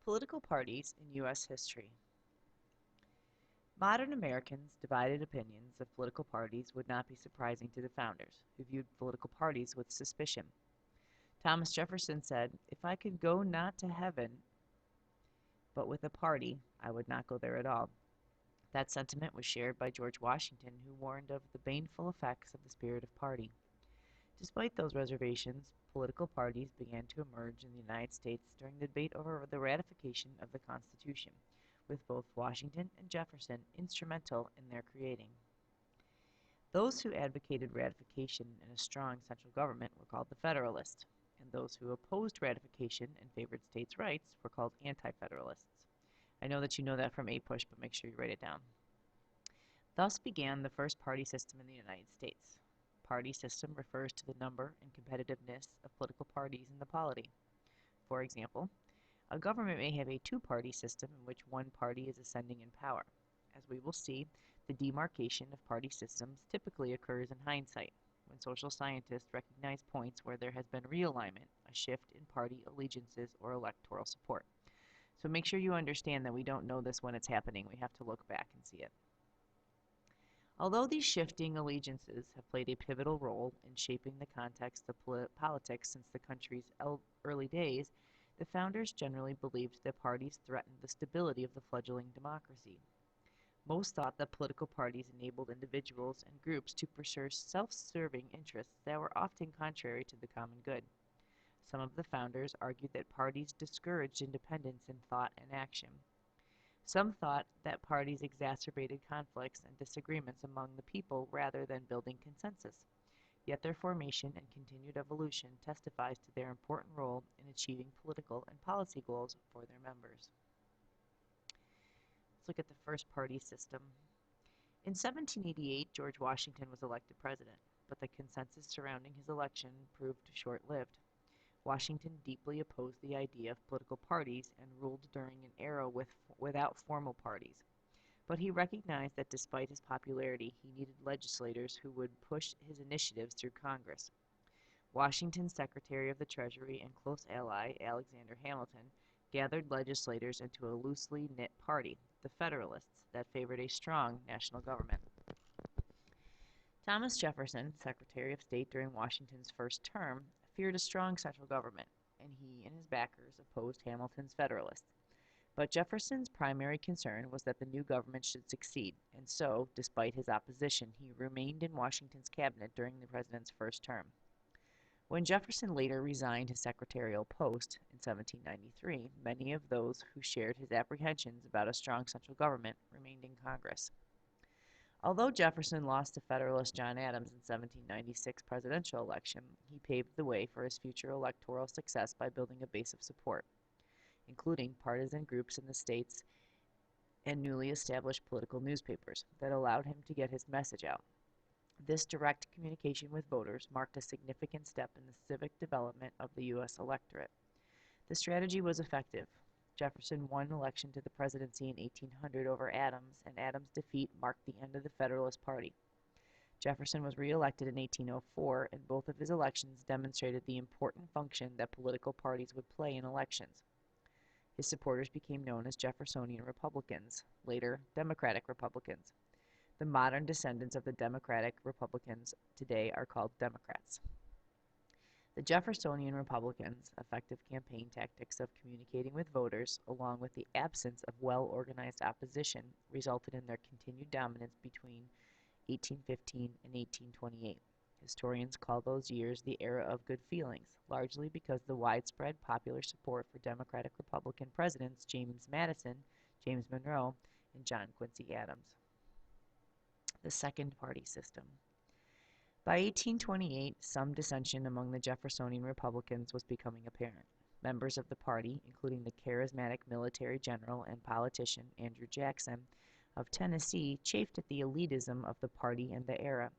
Political parties in U.S. history. Modern Americans' divided opinions of political parties would not be surprising to the founders, who viewed political parties with suspicion. Thomas Jefferson said, "If I could go not to heaven, but with a party, I would not go there at all." That sentiment was shared by George Washington, who warned of the baneful effects of the spirit of party. Despite those reservations, political parties began to emerge in the United States during the debate over the ratification of the Constitution, with both Washington and Jefferson instrumental in their creating. Those who advocated ratification and a strong central government were called the Federalists, and those who opposed ratification and favored states' rights were called Anti-Federalists. I know that you know that from APUSH, but make sure you write it down. Thus began the first party system in the United States. Party system refers to the number and competitiveness of political parties in the polity. For example, a government may have a two-party system in which one party is ascending in power. As we will see, the demarcation of party systems typically occurs in hindsight, when social scientists recognize points where there has been realignment, a shift in party allegiances or electoral support. So make sure you understand that we don't know this when it's happening. We have to look back and see it. Although these shifting allegiances have played a pivotal role in shaping the context of politics since the country's early days, the founders generally believed that parties threatened the stability of the fledgling democracy. Most thought that political parties enabled individuals and groups to pursue self-serving interests that were often contrary to the common good. Some of the founders argued that parties discouraged independence in thought and action. Some thought that parties exacerbated conflicts and disagreements among the people rather than building consensus. Yet their formation and continued evolution testifies to their important role in achieving political and policy goals for their members. Let's look at the first party system. In 1788, George Washington was elected president, but the consensus surrounding his election proved short-lived. Washington deeply opposed the idea of political parties and ruled during an era without formal parties. But he recognized that despite his popularity, he needed legislators who would push his initiatives through Congress. Washington's Secretary of the Treasury and close ally, Alexander Hamilton, gathered legislators into a loosely knit party, the Federalists, that favored a strong national government. Thomas Jefferson, Secretary of State during Washington's first term, feared a strong central government, and he and his backers opposed Hamilton's Federalists. But Jefferson's primary concern was that the new government should succeed, and so, despite his opposition, he remained in Washington's cabinet during the president's first term. When Jefferson later resigned his secretarial post in 1793, many of those who shared his apprehensions about a strong central government remained in Congress. Although Jefferson lost to Federalist John Adams in the 1796 presidential election, he paved the way for his future electoral success by building a base of support, including partisan groups in the states and newly established political newspapers that allowed him to get his message out. This direct communication with voters marked a significant step in the civic development of the U.S. electorate. The strategy was effective. Jefferson won election to the presidency in 1800 over Adams, and Adams' defeat marked the end of the Federalist Party. Jefferson was re-elected in 1804, and both of his elections demonstrated the important function that political parties would play in elections. His supporters became known as Jeffersonian Republicans, later Democratic Republicans. The modern descendants of the Democratic Republicans today are called Democrats. The Jeffersonian Republicans' effective campaign tactics of communicating with voters, along with the absence of well-organized opposition, resulted in their continued dominance between 1815 and 1828. Historians call those years the era of good feelings, largely because the widespread popular support for Democratic-Republican presidents James Madison, James Monroe, and John Quincy Adams. The second party system. By 1828, some dissension among the Jeffersonian Republicans was becoming apparent. Members of the party, including the charismatic military general and politician Andrew Jackson of Tennessee, chafed at the elitism of the party and the era.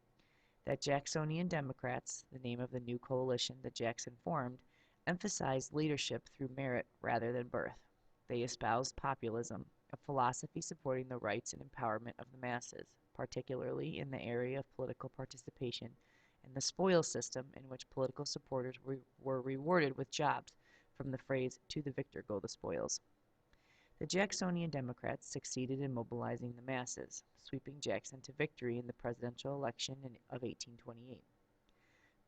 That Jacksonian Democrats, the name of the new coalition that Jackson formed, emphasized leadership through merit rather than birth. They espoused populism, a philosophy supporting the rights and empowerment of the masses, particularly in the area of political participation, and the spoils system in which political supporters were rewarded with jobs, from the phrase, "to the victor go the spoils." The Jacksonian Democrats succeeded in mobilizing the masses, sweeping Jackson to victory in the presidential election of 1828.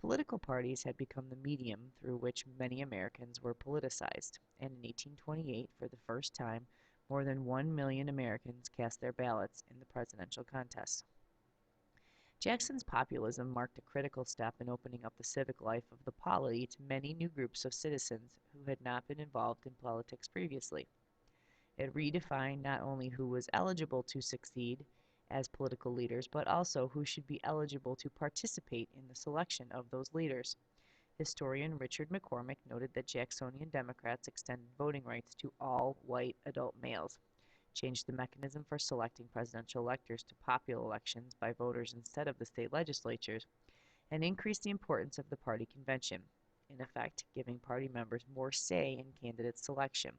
Political parties had become the medium through which many Americans were politicized, and in 1828, for the first time, more than 1 million Americans cast their ballots in the presidential contest. Jackson's populism marked a critical step in opening up the civic life of the polity to many new groups of citizens who had not been involved in politics previously. It redefined not only who was eligible to succeed as political leaders, but also who should be eligible to participate in the selection of those leaders. Historian Richard McCormick noted that Jacksonian Democrats extended voting rights to all white adult males, changed the mechanism for selecting presidential electors to popular elections by voters instead of the state legislatures, and increased the importance of the party convention, in effect giving party members more say in candidate selection.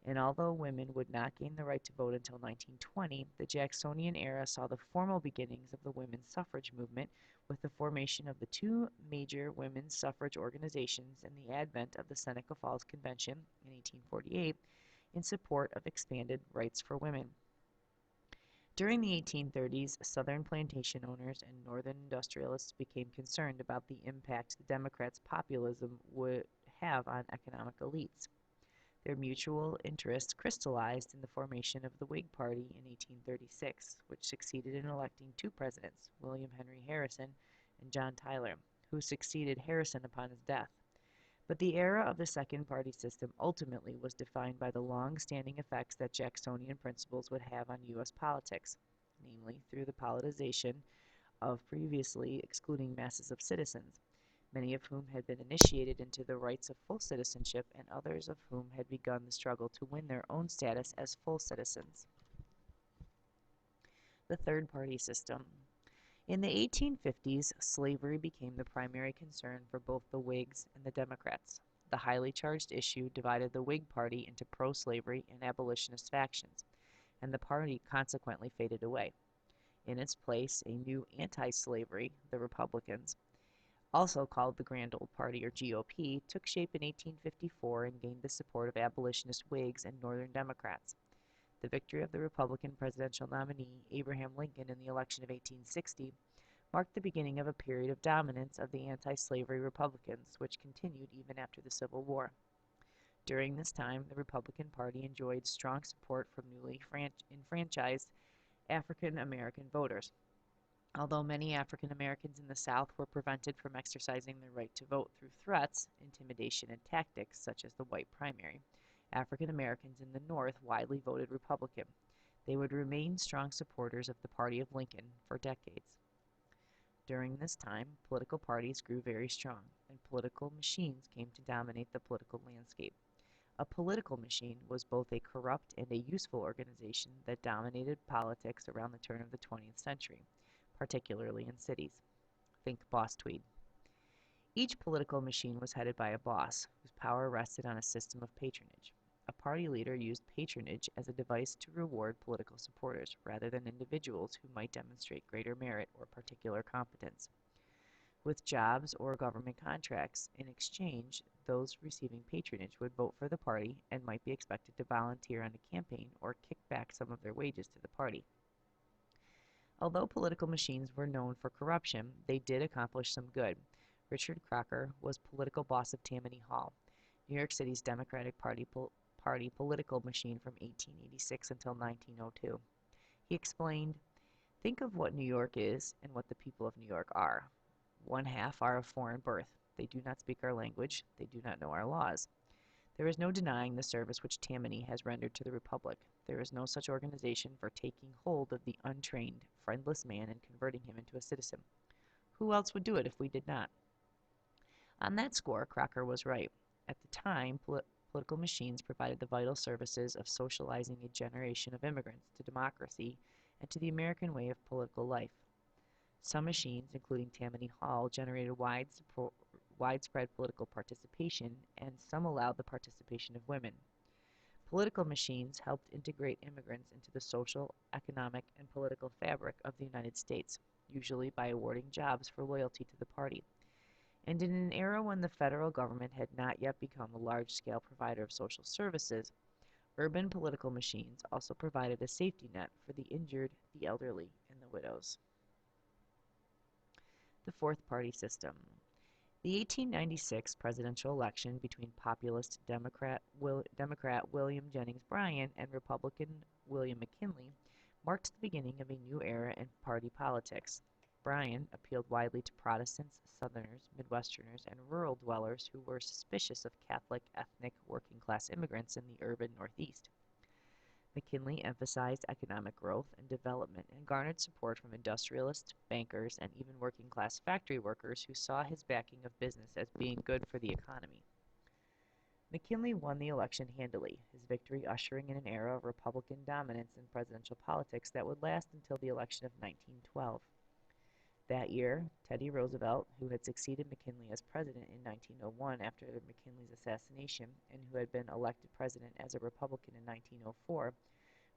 And although women would not gain the right to vote until 1920, the Jacksonian era saw the formal beginnings of the women's suffrage movement with the formation of the two major women's suffrage organizations and the advent of the Seneca Falls Convention in 1848 in support of expanded rights for women. During the 1830s, Southern plantation owners and Northern industrialists became concerned about the impact the Democrats' populism would have on economic elites. Their mutual interests crystallized in the formation of the Whig Party in 1836, which succeeded in electing two presidents, William Henry Harrison and John Tyler, who succeeded Harrison upon his death. But the era of the second party system ultimately was defined by the long-standing effects that Jacksonian principles would have on U.S. politics, namely through the politicization of previously excluding masses of citizens, many of whom had been initiated into the rights of full citizenship and others of whom had begun the struggle to win their own status as full citizens. The third party system. In the 1850s, slavery became the primary concern for both the Whigs and the Democrats. The highly charged issue divided the Whig Party into pro-slavery and abolitionist factions, and the party consequently faded away. In its place, a new anti-slavery, the Republicans, also called the Grand Old Party or GOP, took shape in 1854 and gained the support of abolitionist Whigs and Northern Democrats. The victory of the Republican presidential nominee, Abraham Lincoln, in the election of 1860 marked the beginning of a period of dominance of the anti-slavery Republicans, which continued even after the Civil War. During this time, the Republican Party enjoyed strong support from newly enfranchised African American voters. Although many African Americans in the South were prevented from exercising their right to vote through threats, intimidation, and tactics such as the white primary, African Americans in the North widely voted Republican. They would remain strong supporters of the party of Lincoln for decades. During this time, political parties grew very strong, and political machines came to dominate the political landscape. A political machine was both a corrupt and a useful organization that dominated politics around the turn of the 20th century, particularly in cities. Think Boss Tweed. Each political machine was headed by a boss, whose power rested on a system of patronage. A party leader used patronage as a device to reward political supporters, rather than individuals who might demonstrate greater merit or particular competence. With jobs or government contracts, in exchange, those receiving patronage would vote for the party and might be expected to volunteer on a campaign or kick back some of their wages to the party. Although political machines were known for corruption, they did accomplish some good. Richard Croker was political boss of Tammany Hall, New York City's Democratic Party political machine from 1886 until 1902. He explained, "Think of what New York is and what the people of New York are. One half are of foreign birth. They do not speak our language. They do not know our laws. There is no denying the service which Tammany has rendered to the Republic. There is no such organization for taking hold of the untrained, friendless man and converting him into a citizen. Who else would do it if we did not?" On that score, Crocker was right. At the time, political machines provided the vital services of socializing a generation of immigrants to democracy and to the American way of political life. Some machines, including Tammany Hall, generated widespread political participation, and some allowed the participation of women. Political machines helped integrate immigrants into the social, economic, and political fabric of the United States, usually by awarding jobs for loyalty to the party. And in an era when the federal government had not yet become a large-scale provider of social services, Urban political machines also provided a safety net for the injured, the elderly, and the widows. The fourth party system. The 1896 presidential election between populist Democrat William Jennings Bryan and Republican William McKinley marked the beginning of a new era in party politics. Bryan appealed widely to Protestants, Southerners, Midwesterners, and rural dwellers who were suspicious of Catholic, ethnic, working-class immigrants in the urban Northeast. McKinley emphasized economic growth and development and garnered support from industrialists, bankers, and even working-class factory workers who saw his backing of business as being good for the economy. McKinley won the election handily, his victory ushering in an era of Republican dominance in presidential politics that would last until the election of 1912. That year, Teddy Roosevelt, who had succeeded McKinley as president in 1901 after McKinley's assassination and who had been elected president as a Republican in 1904,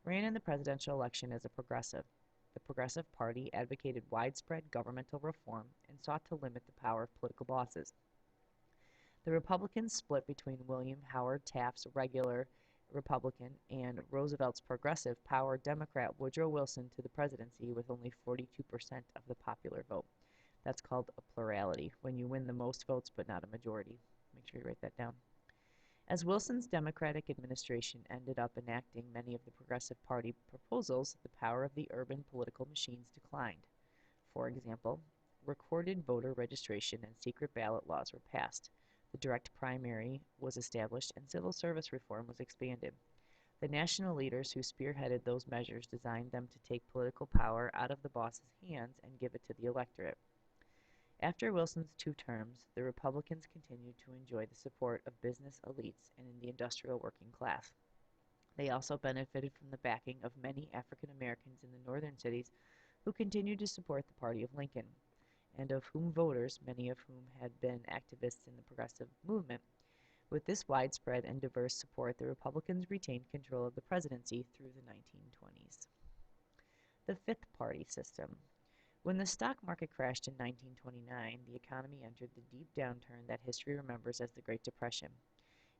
ran in the presidential election as a progressive. The Progressive Party advocated widespread governmental reform and sought to limit the power of political bosses. The Republicans split between William Howard Taft's regular Republican and Roosevelt's progressive power Democrat Woodrow Wilson to the presidency with only 42% of the popular vote. That's called a plurality, when you win the most votes but not a majority. Make sure you write that down. As Wilson's Democratic administration ended up enacting many of the Progressive Party proposals, the power of the urban political machines declined. For example, recorded voter registration and secret ballot laws were passed. The direct primary was established and civil service reform was expanded. The national leaders who spearheaded those measures designed them to take political power out of the boss's hands and give it to the electorate. After Wilson's 2 terms, the Republicans continued to enjoy the support of business elites and in the industrial working class. They also benefited from the backing of many African Americans in the northern cities who continued to support the party of Lincoln, and of whom voters, many of whom had been activists in the progressive movement. With this widespread and diverse support, the Republicans retained control of the presidency through the 1920s. The fifth party system. When the stock market crashed in 1929, the economy entered the deep downturn that history remembers as the Great Depression.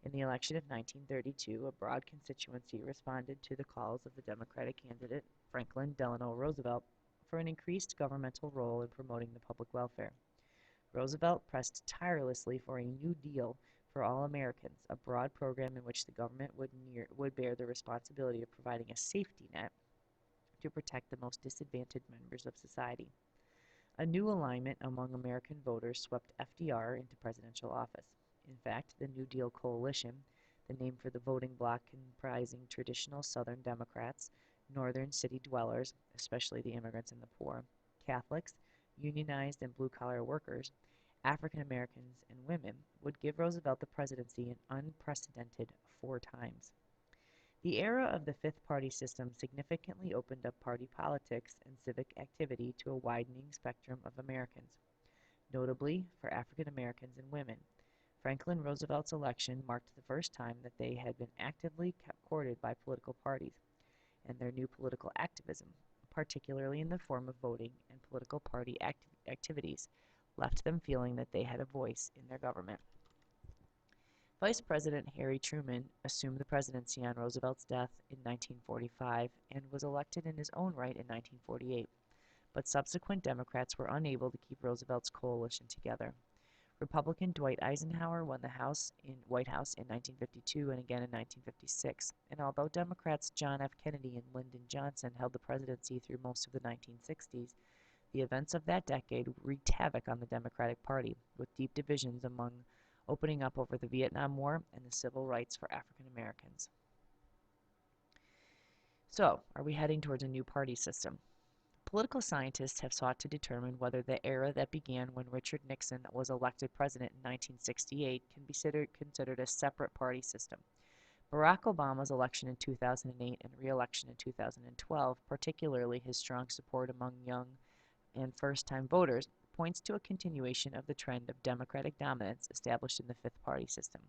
In the election of 1932, a broad constituency responded to the calls of the Democratic candidate, Franklin Delano Roosevelt, for an increased governmental role in promoting the public welfare. Roosevelt pressed tirelessly for a New Deal for all Americans, a broad program in which the government would bear the responsibility of providing a safety net to protect the most disadvantaged members of society. A new alignment among American voters swept FDR into presidential office. In fact, the New Deal Coalition, the name for the voting bloc comprising traditional Southern Democrats, northern city dwellers, especially the immigrants and the poor, Catholics, unionized and blue-collar workers, African Americans, and women, would give Roosevelt the presidency an unprecedented 4 times. The era of the fifth party system significantly opened up party politics and civic activity to a widening spectrum of Americans, notably for African Americans and women. Franklin Roosevelt's election marked the first time that they had been actively courted by political parties, and their new political activism, particularly in the form of voting and political party activities, left them feeling that they had a voice in their government. Vice President Harry Truman assumed the presidency on Roosevelt's death in 1945 and was elected in his own right in 1948, but subsequent Democrats were unable to keep Roosevelt's coalition together. Republican Dwight Eisenhower won the White House in 1952 and again in 1956, and although Democrats John F. Kennedy and Lyndon Johnson held the presidency through most of the 1960s, the events of that decade wreaked havoc on the Democratic Party, with deep divisions opening up over the Vietnam War and the civil rights for African Americans. So, are we heading towards a new party system? Political scientists have sought to determine whether the era that began when Richard Nixon was elected president in 1968 can be considered a separate party system. Barack Obama's election in 2008 and re-election in 2012, particularly his strong support among young and first-time voters, points to a continuation of the trend of Democratic dominance established in the fifth party system.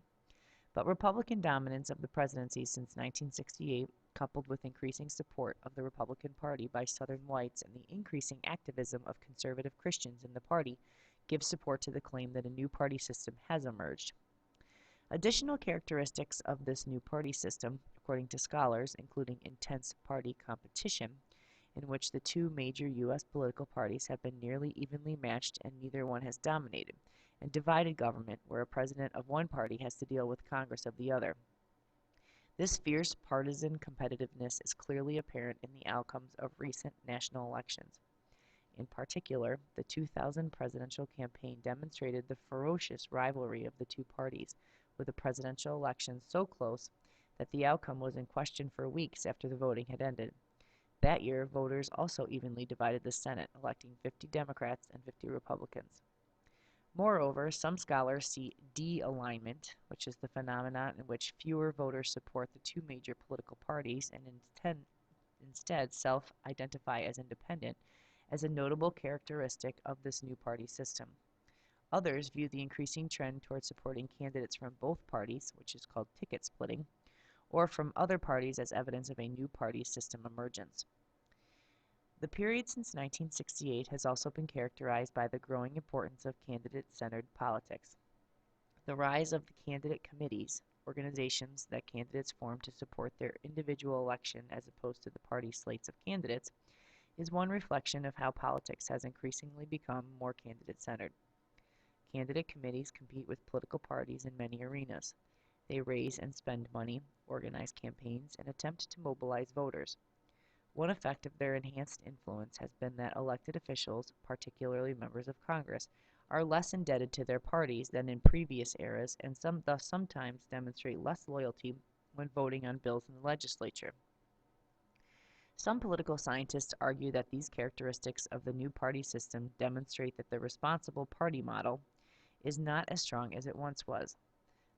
But Republican dominance of the presidency since 1968, coupled with increasing support of the Republican Party by Southern whites and the increasing activism of conservative Christians in the party, gives support to the claim that a new party system has emerged. Additional characteristics of this new party system, according to scholars, including intense party competition, in which the two major U.S. political parties have been nearly evenly matched and neither one has dominated, and divided government, where a president of one party has to deal with Congress of the other. This fierce partisan competitiveness is clearly apparent in the outcomes of recent national elections. In particular, the 2000 presidential campaign demonstrated the ferocious rivalry of the two parties, with the presidential election so close that the outcome was in question for weeks after the voting had ended. That year, voters also evenly divided the Senate, electing 50 Democrats and 50 Republicans. Moreover, some scholars see de-alignment, which is the phenomenon in which fewer voters support the two major political parties and instead self-identify as independent, as a notable characteristic of this new party system. Others view the increasing trend toward supporting candidates from both parties, which is called ticket splitting, or from other parties as evidence of a new party system emergence. The period since 1968 has also been characterized by the growing importance of candidate-centered politics. The rise of the candidate committees, organizations that candidates form to support their individual election as opposed to the party slates of candidates, is one reflection of how politics has increasingly become more candidate-centered. Candidate committees compete with political parties in many arenas. They raise and spend money, organize campaigns, and attempt to mobilize voters. One effect of their enhanced influence has been that elected officials, particularly members of Congress, are less indebted to their parties than in previous eras and thus sometimes demonstrate less loyalty when voting on bills in the legislature. Some political scientists argue that these characteristics of the new party system demonstrate that the responsible party model is not as strong as it once was.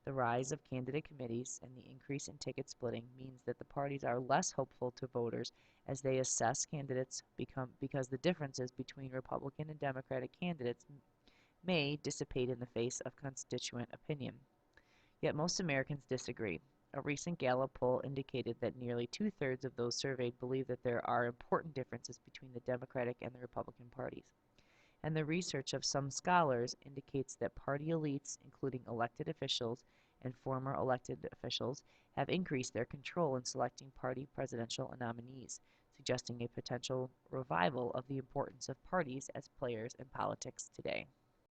The rise of candidate committees and the increase in ticket splitting means that the parties are less hopeful to voters as they assess candidates because the differences between Republican and Democratic candidates may dissipate in the face of constituent opinion. Yet most Americans disagree. A recent Gallup poll indicated that nearly two-thirds of those surveyed believe that there are important differences between the Democratic and the Republican parties. And the research of some scholars indicates that party elites, including elected officials and former elected officials, have increased their control in selecting party presidential nominees, suggesting a potential revival of the importance of parties as players in politics today.